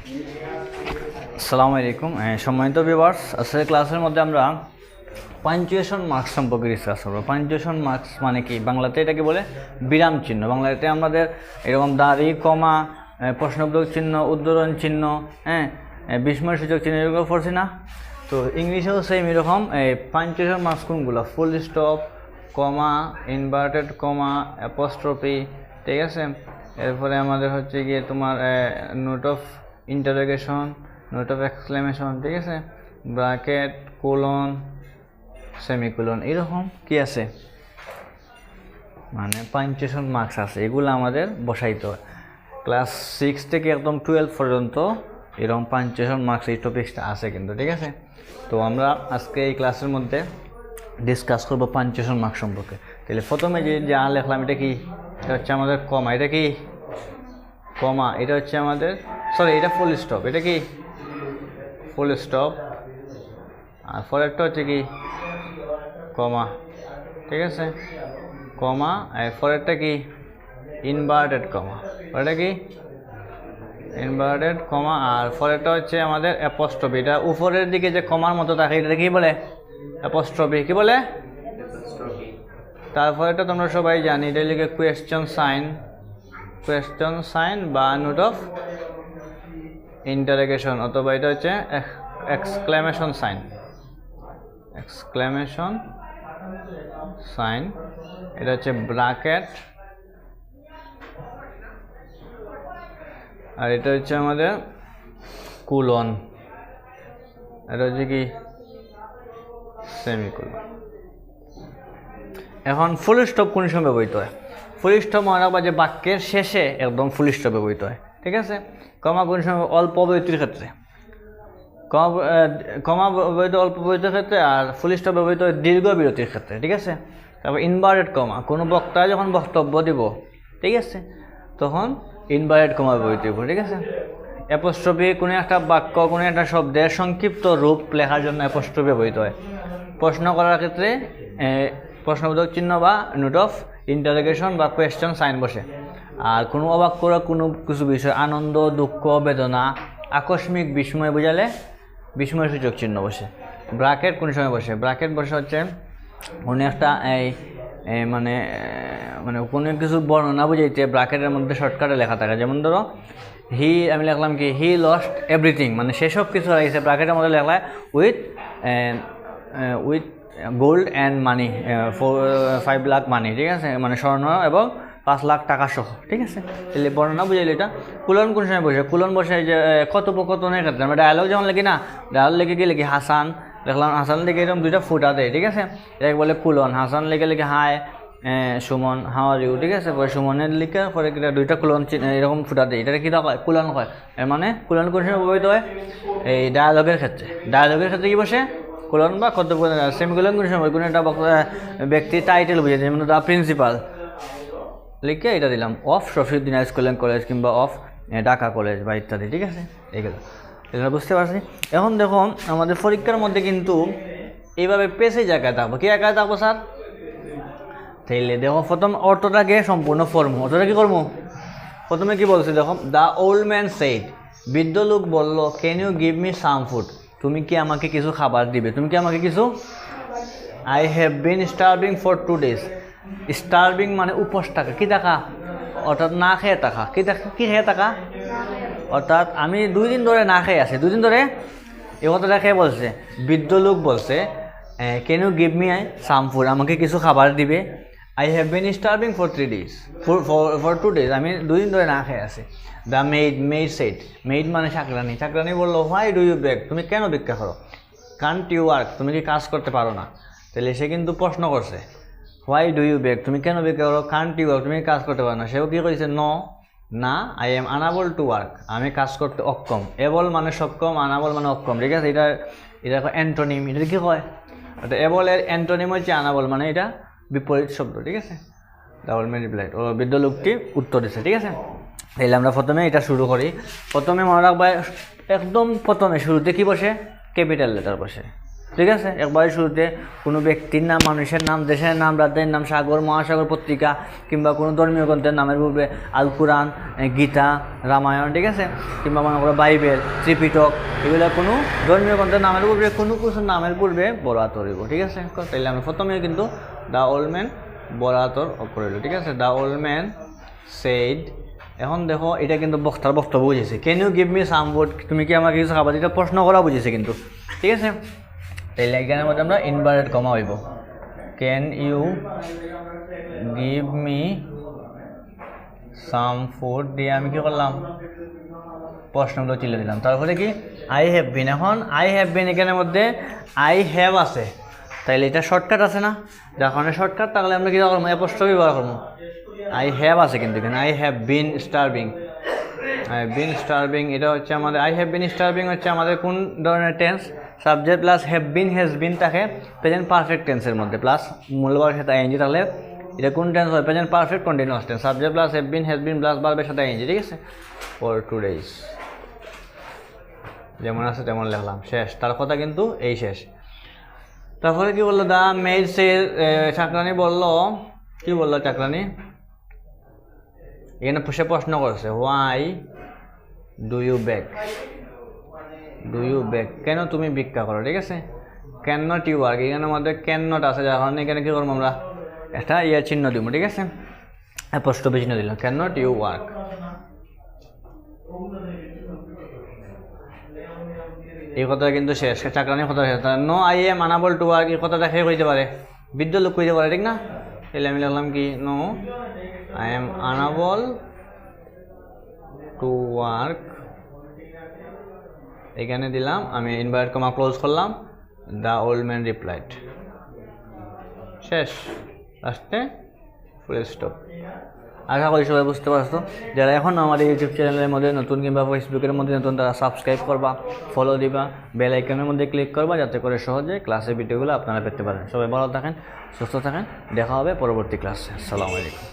আসসালামু আলাইকুম সম্মানিত ভিউয়ার্স, আজকের ক্লাসের মধ্যে আমরা পাঞ্চুয়েশন মার্কস সম্পর্কে ডিসকাস করব। পাঞ্চুয়েশন মার্কস মানে কি? বাংলাতে এটাকে বলে বিরাম চিহ্ন। বাংলাতে আমাদের এরকম দাঁড়ি, কমা, প্রশ্নবোধক চিহ্ন, উদ্ধরণ চিহ্ন, বিস্ময়সূচক চিহ্ন এগুলো পড়ছি না? তো ইংলিশেও সেম এরকম পাঞ্চুয়েশন মার্কস কোনগুলো? ফুল স্টপ, কমা, ইনভার্টেড কমা, অ্যাপোস্ট্রফি, ঠিক আছে। এরপরে আমাদের হচ্ছে গিয়ে তোমার note of interrogation, note of exclamation, ঠিক আছে, ব্র্যাকেট, কোলন, সেমিকোলন, এরকম কি আছে মানে পাঞ্চুয়েশন মার্কস আছে। এগুলো আমাদের বসাইতে হয়। ক্লাস 6 থেকে একদম 12 পর্যন্ত এরকম পাঞ্চুয়েশন মার্কস এই টপিক্সটা আছে কিন্তু, ঠিক আছে। তো আমরা আজকে এই ক্লাসের মধ্যে ডিসকাস করবো পাঞ্চুয়েশন মার্কস সম্পর্কে। তাহলে প্রথমে যে যা লিখলাম, এটা কি? এটা হচ্ছে আমাদের কমা। এটা কি? কমা। এটা হচ্ছে আমাদের, সরি, এটা ফুল স্টপ। এটা কি? Full stop. আর পরেরটা হচ্ছে কি? কমা, ঠিক আছে, কমা। আর পরেরটা কি? Inverted comma. পরেরটা কি? Inverted comma. আর পরেরটা হচ্ছে আমাদের অ্যাপোস্ট্রফি। এটা উপরের দিকে যে কমার মতো থাকে, এটা কি বলে? অ্যাপোস্ট্রফি। কি বলে? তারপরেটা তোমরা সবাই জানি, এটা লিখে কোয়েশ্চন সাইন, কোয়েশ্চন সাইন বা নোট অফ ইন্টারোগেশন, অথবা এটা হচ্ছে এক্সক্লেমেশন সাইন, এক্সক্লেমেশন সাইন। এটা হচ্ছে ব্র্যাকেট। আর এটা হচ্ছে আমাদের কোলন। এটা হচ্ছে কি? সেমিকোলন। এখন ফুল স্টপ কোন সময় ব্যবহৃত হয়? ফুল স্টপ মনে রাখবা যে বাক্যের শেষে একদম ফুল স্টপ ব্যবহৃত হয়, ঠিক আছে। কমা কোন সময়? অল্প ব্যবহৃতির ক্ষেত্রে। কমা ব্যবহৃত অল্প ব্যবহৃতির ক্ষেত্রে, আর ফুল স্টপ ব্যবহৃত হয় দীর্ঘ বিরতির ক্ষেত্রে, ঠিক আছে। তারপর ইনভার্টেড কমা, কোনো বক্তা যখন বক্তব্য দিব, ঠিক আছে, তখন ইনভার্টেড কমা ব্যবহৃত হইব, ঠিক আছে। অ্যাপোস্ট্রফি কোনো একটা বাক্য, কোনো একটা শব্দের সংক্ষিপ্ত রূপ লেখার জন্য অ্যাপোস্ট্রফি ব্যবহৃত হয়। প্রশ্ন করার ক্ষেত্রে প্রশ্নবোধক চিহ্ন বা নোট অফ ইন্টারোগেশন বা কোয়েশ্চন সাইন বসে। আর কোনো অবাক করা কোনো কিছু বিষয়, আনন্দ, দুঃখ, বেদনা, আকস্মিক বিস্ময় বোঝালে বিস্ময়সূচক চিহ্ন বসে। ব্র্যাকেট কোন সময় বসে? ব্র্যাকেট বসে হচ্ছে কোনো একটা মানে মানে কোনো কিছু বর্ণনা বুঝাইতে ব্র্যাকেটের মধ্যে শর্টকাটে লেখা থাকে। যেমন ধরো আমি লিখলাম কি? হি লস্ট এভরিথিং, মানে সেসব কিছু লাগিয়েছে ব্র্যাকেটের মধ্যে লেখা with gold and money, 5 lakh money, ঠিক আছে, মানে স্বর্ণ এবং 5 লাখ টাকা সহ, ঠিক আছে। তাহলে বর্ণনা বুঝাইলে এটা। কুলন কোন সময় বসে? কুলন বসে যে কথোপকথনের ক্ষেত্রে। আমরা ডায়ালগ যেমন লিখি না, ডায়ালগ লিখে কি লিখি? হাসান লিখলাম, হাসান লিখে এরকম দুইটা ফুটা দেয়, ঠিক আছে, এটাকে বলে কুলন। হাসান লিখে hi Suman, how are you, ঠিক আছে। পরে সুমনের লিখে পরে দুইটা কুলন এরকম ফুটা দেয়, এটা কি হয়? কুলন হয়। এর মানে কুলন কোন সময় ব্যবহৃত হয়? এই ডায়ালগের ক্ষেত্রে। ডায়ালগের ক্ষেত্রে কি বসে? কোলন বা কথোপকথন। সেমিকোলন কোন সময়? কোনো একটা ব্যক্তির টাইটেল বুঝে, যেমন দ্য প্রিন্সিপাল লিখে এটা দিলাম, of Shafiuddin school and college কিংবা অফ ঢাকা কলেজ বা ইত্যাদি, ঠিক আছে। এগুলো বুঝতে পারছি। এখন দেখো আমাদের পরীক্ষার মধ্যে কিন্তু এইভাবে পেজে জায়গায় থাকবো। কি একায় থাকবো স্যার? তাইলে দেখো প্রথম অর্থটাকে সম্পূর্ণ ফর্ম। অর্থটা কি করবো? প্রথমে কি বলছে দেখো, দ্য ওল্ড ম্যান সেইড, বৃদ্ধ লোক বলল, can you give me some food, তুমি কি আমাকে কিছু খাবার দিবে? তুমি কি আমাকে কিছু? I have been starving for 2 days। Starving মানে উপোস থাকা, কি থাকা? অর্থাৎ না খেয়ে থাকা। কি খেয়ে থাকা? অর্থাৎ আমি 2 দিন ধরে না খেয়ে আছি। 2 দিন ধরে এই কথাটা খেয়ে বলছে, বৃদ্ধ লোক বলছে, can you give me some food, আমাকে কিছু খাবার দিবে। I have been starving for 3 days, for 2 days, আমি 2 দিন ধরে না খেয়ে আছি। দ্য মেড সেড, মেড মানে চাকরানি। চাকরানি বললো, হোয়াই ডু ইউ বেগ, তুমি কেন ভিক্ষা করো? কান্ট ইউ ওয়ার্ক, তুমি কি কাজ করতে পারো না? তাহলে সে কিন্তু প্রশ্ন করছে, হোয়াই ডু ইউ বেগ, তুমি কেন ভিক্ষা করো? কান্ট ইউ ওয়ার্ক, তুমি কাজ করতে পারো না। সেও কি করেছে? না, I am unable to work, আমি কাজ করতে অক্ষম। এবল মানে সক্ষম, আনএবল মানে অক্ষম, ঠিক আছে। এটা অ্যান্টোনিম। এটা কি হয়? অর্থাৎ এবলের অ্যান্টোনিম হচ্ছে আনএবল, মানে এটা বিপরীত শব্দ, ঠিক আছে। ডাবল মেড রিপ্লাইড, ও বৃদ্ধ লোকটি উত্তর দিচ্ছে, ঠিক আছে। তাহলে আমরা প্রথমে এটা শুরু করি। প্রথমে মনে রাখবা একদম প্রথমে শুরুতে কি বসে? ক্যাপিটাল লেটার বসে। ঠিক আছে, একবারে শুরুতে কোনো ব্যক্তির নাম, মানুষের নাম, দেশের নাম, রাজ্যের নাম, সাগর, মহাসাগর, পত্রিকা কিংবা কোনো ধর্মীয় গ্রন্থের নামের পূর্বে আল কুরআন, গীতা, রামায়ণ, ঠিক আছে, কিংবা মনে করো বাইবেল, ত্রিপিটক, এগুলো কোনো ধর্মীয় গ্রন্থের নামের পূর্বে কোনো কিছুর নামের পূর্বে বড় হাতের হইব। ঠিক আছে, তাইলে আমি প্রথমে কিন্তু দ্য ওল্ড ম্যান বড় হাতের অক্ষর হইল। ঠিক আছে, দ্য ওল্ড ম্যান সেইড। এখন দেখো এটা কিন্তু বক্তার বক্তব্য বুঝেছে। Can you give me some word, তুমি কি আমাকে কিছু খাবার, এটা প্রশ্ন করা বুঝেছে কিন্তু। ঠিক আছে, তাইলে এখানের মধ্যে আমরা ইনভার্টেড কমা হইব। Can you give me some food দিয়ে আমি কি করলাম, প্রশ্নগুলো তুলে দিলাম। তারপরে কি আই হ্যাভ বিন, এখন আই হ্যাভ বিন এখানের মধ্যে আই হ্যাভ আছে, তাইলে এটা শর্টকাট আছে না, যার কারণে শর্টকাট, তাহলে আমরা কি করবো, অ্যাপোস্ট্রফি ব্যবহার করবো। আই হ্যাভ আছে কিন্তু এখানে, I have been starving, I been starving, এটা হচ্ছে আমাদের আই হ্যাভ বিন স্টার্ভিং হচ্ছে আমাদের কোন ধরনের tense, subject plus have been has been থাকে প্রেজেন্ট পারফেক্ট টেন্সের মধ্যে, প্লাস মূলবারের সাথে আইএনজি, তাহলে এটা কোন টেন্স হয়, present perfect continuous tense, subject plus have been has been plus ভার্বের সাথে আইএনজি। ঠিক আছে, ফর 2 days যেমন আছে তেমন লিখলাম, শেষ, তার কথা কিন্তু এই শেষ। তারপরে কি বললো, দা মেড সে, চাকরানি বললো, কি বললো চাকরানি, এখানে সে প্রশ্ন করছে, why do you beg, do you beg, কেন তুমি ভিক্ষা করো। ঠিক আছে, ক্যান নট ইউ ওয়ার্ক, এখানে আমাদের ক্যান নট আছে, যার কারণে এখানে কী করবো আমরা একটা ইয়ার চিহ্ন দিব। ঠিক আছে, অ্যাপোস্ট্রফি চিহ্ন দিলাম, ক্যান নট ইউ ওয়ার্ক। এই কথাটা কিন্তু শেষ, চাকরানির কথা শেষ। No I am unable to work, এই কথাটা শেষ হইতে পারে, বৃদ্ধ লোক কইতে পারে, ঠিক না, তাহলে আমি লিখলাম কি, no I am unable to work, এখানে দিলাম আমি ইনভার্ট কমা ক্লোজ করলাম, দ্য ওল্ড ম্যান রিপ্লাইড, শেষ, লাস্টে ফুল স্টপ। আশা করি সবাই বুঝতে পারছো। যারা এখন আমাদের ইউটিউব চ্যানেলের মধ্যে নতুন কিংবা ফেসবুকের মধ্যে নতুন, তারা সাবস্ক্রাইব করবা, ফলো দিবা, বেল আইকনের মধ্যে ক্লিক করবা, যাতে করে সহজে ক্লাসের ভিডিওগুলো আপনারা পেতে পারেন। সবাই ভালো থাকেন, সুস্থ থাকেন, দেখা হবে পরবর্তী ক্লাসে। আসসালামু আলাইকুম।